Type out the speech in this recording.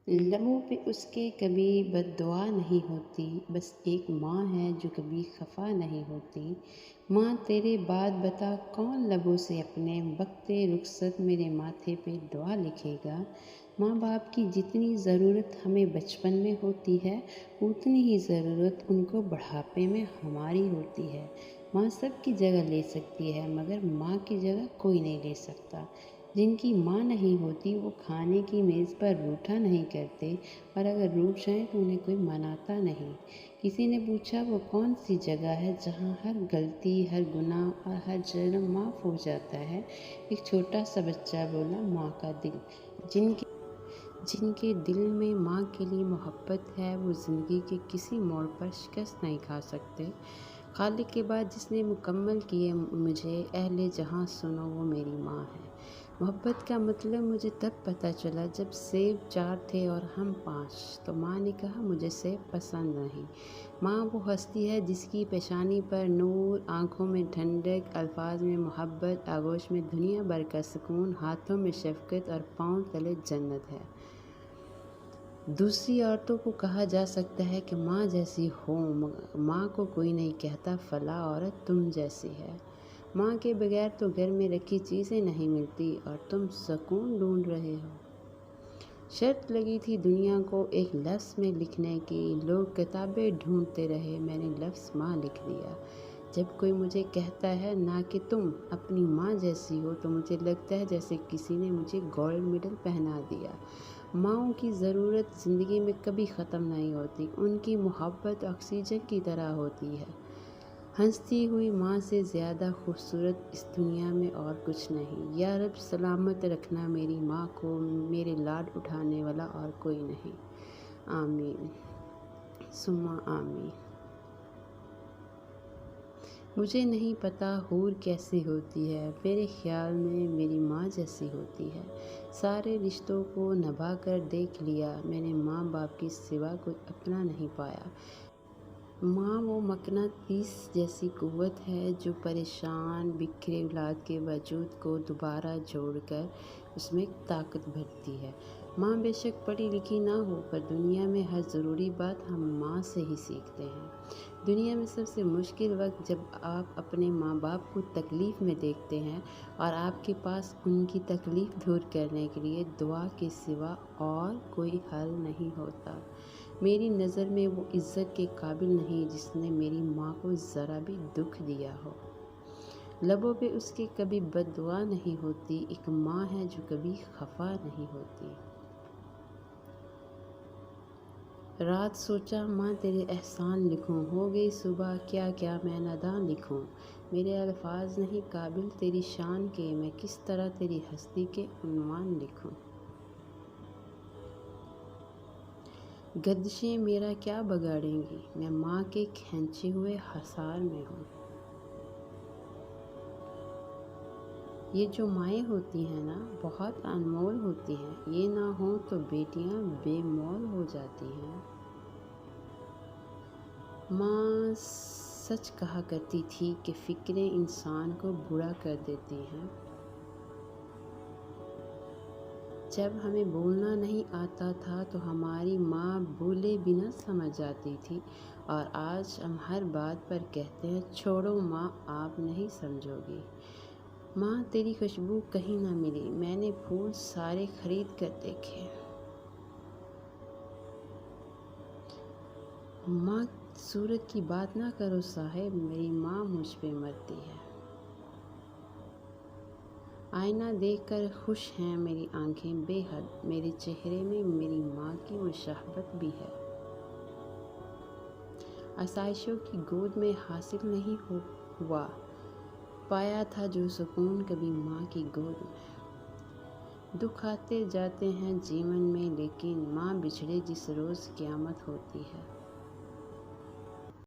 لبوں پہ اس کے کبھی بد دعا نہیں ہوتی، بس ایک ماں ہے جو کبھی خفا نہیں ہوتی۔ ماں تیرے بعد بتا کون لبوں سے اپنے وقت رخصت میرے ماتھے پہ دعا لکھے گا۔ ماں باپ کی جتنی ضرورت ہمیں بچپن میں ہوتی ہے، اتنی ہی ضرورت ان کو بڑھاپے میں ہماری ہوتی ہے۔ ماں سب کی جگہ لے سکتی ہے، مگر ماں کی جگہ کوئی نہیں لے سکتا۔ جن کی ماں نہیں ہوتی وہ کھانے کی میز پر روٹھا نہیں کرتے، اور اگر روٹھ جائیں تو انہیں کوئی مناتا نہیں۔ کسی نے پوچھا وہ کون سی جگہ ہے جہاں ہر غلطی، ہر گناہ اور ہر جرم معاف ہو جاتا ہے؟ ایک چھوٹا سا بچہ بولا، ماں کا دل۔ جن کے دل میں ماں کے لیے محبت ہے وہ زندگی کے کسی موڑ پر شکست نہیں کھا سکتے۔ خالق کے بعد جس نے مکمل کیے مجھے، اہل جہاں سنو وہ میری ماں ہے۔ محبت کا مطلب مجھے تب پتہ چلا جب سیب 4 تھے اور ہم 5، تو ماں نے کہا مجھے سیب پسند نہیں۔ ماں وہ ہستی ہے جس کی پیشانی پر نور، آنکھوں میں ٹھنڈک، الفاظ میں محبت، آغوش میں دنیا بھر کا سکون، ہاتھوں میں شفقت اور پاؤں تلے جنت ہے۔ دوسری عورتوں کو کہا جا سکتا ہے کہ ماں جیسی ہو، ماں کو کوئی نہیں کہتا فلاں عورت تم جیسی ہے۔ ماں کے بغیر تو گھر میں رکھی چیزیں نہیں ملتی اور تم سکون ڈھونڈ رہے ہو۔ شرط لگی تھی دنیا کو ایک لفظ میں لکھنے کی، لوگ کتابیں ڈھونڈتے رہے، میں نے لفظ ماں لکھ دیا۔ جب کوئی مجھے کہتا ہے نا کہ تم اپنی ماں جیسی ہو، تو مجھے لگتا ہے جیسے کسی نے مجھے گولڈ میڈل پہنا دیا۔ ماؤں کی ضرورت زندگی میں کبھی ختم نہیں ہوتی، ان کی محبت آکسیجن کی طرح ہوتی ہے۔ ہنستی ہوئی ماں سے زیادہ خوبصورت اس دنیا میں اور کچھ نہیں۔ یا رب سلامت رکھنا میری ماں کو، میرے لاڈ اٹھانے والا اور کوئی نہیں۔ آمین ثم آمین۔ مجھے نہیں پتا حور کیسی ہوتی ہے، میرے خیال میں میری ماں جیسی ہوتی ہے۔ سارے رشتوں کو نبھا کر دیکھ لیا، میں نے ماں باپ کے سوا کوئی اپنا نہیں پایا۔ ماں وہ مقناطیس جیسی قوت ہے جو پریشان، بکھرے اولاد کے وجود کو دوبارہ جوڑ کر اس میں طاقت بھرتی ہے۔ ماں بے شک پڑھی لکھی نہ ہو، پر دنیا میں ہر ضروری بات ہم ماں سے ہی سیکھتے ہیں۔ دنیا میں سب سے مشکل وقت جب آپ اپنے ماں باپ کو تکلیف میں دیکھتے ہیں اور آپ کے پاس ان کی تکلیف دور کرنے کے لیے دعا کے سوا اور کوئی حل نہیں ہوتا۔ میری نظر میں وہ عزت کے قابل نہیں جس نے میری ماں کو ذرا بھی دکھ دیا ہو۔ لبوں پہ اس کے کبھی بد دعا نہیں ہوتی، ایک ماں ہے جو کبھی خفا نہیں ہوتی۔ رات سوچا ماں تیرے احسان لکھوں، ہو گئی صبح کیا کیا میں ناداں لکھوں۔ میرے الفاظ نہیں قابل تیری شان کے، میں کس طرح تیری ہستی کے عنوان لکھوں۔ گردشیں میرا کیا بگاڑیں گی، میں ماں کے کھینچے ہوئے حصار میں ہوں۔ یہ جو مائیں ہوتی ہیں نا، بہت انمول ہوتی ہیں، یہ نہ ہوں تو بیٹیاں بے مول ہو جاتی ہیں۔ ماں سچ کہا کرتی تھی کہ فکریں انسان کو بوڑھا کر دیتی ہیں۔ جب ہمیں بولنا نہیں آتا تھا تو ہماری ماں بولے بنا سمجھ جاتی تھی، اور آج ہم ہر بات پر کہتے ہیں چھوڑو ماں آپ نہیں سمجھو گی۔ ماں تیری خوشبو کہیں نہ ملی، میں نے پھول سارے خرید کر دیکھے۔ ماں صورت کی بات نہ کرو صاحب، میری ماں مجھ پہ مرتی ہے۔ آئینہ دیکھ کر خوش ہیں میری آنکھیں بے حد، میرے چہرے میں میری ماں کی مشابہت بھی ہے۔ آسائشوں کی گود میں حاصل نہیں ہوا، پایا تھا جو سکون کبھی ماں کی گود میں۔ دکھ آتے جاتے ہیں جیون میں، لیکن ماں بچھڑے جس روز قیامت ہوتی ہے۔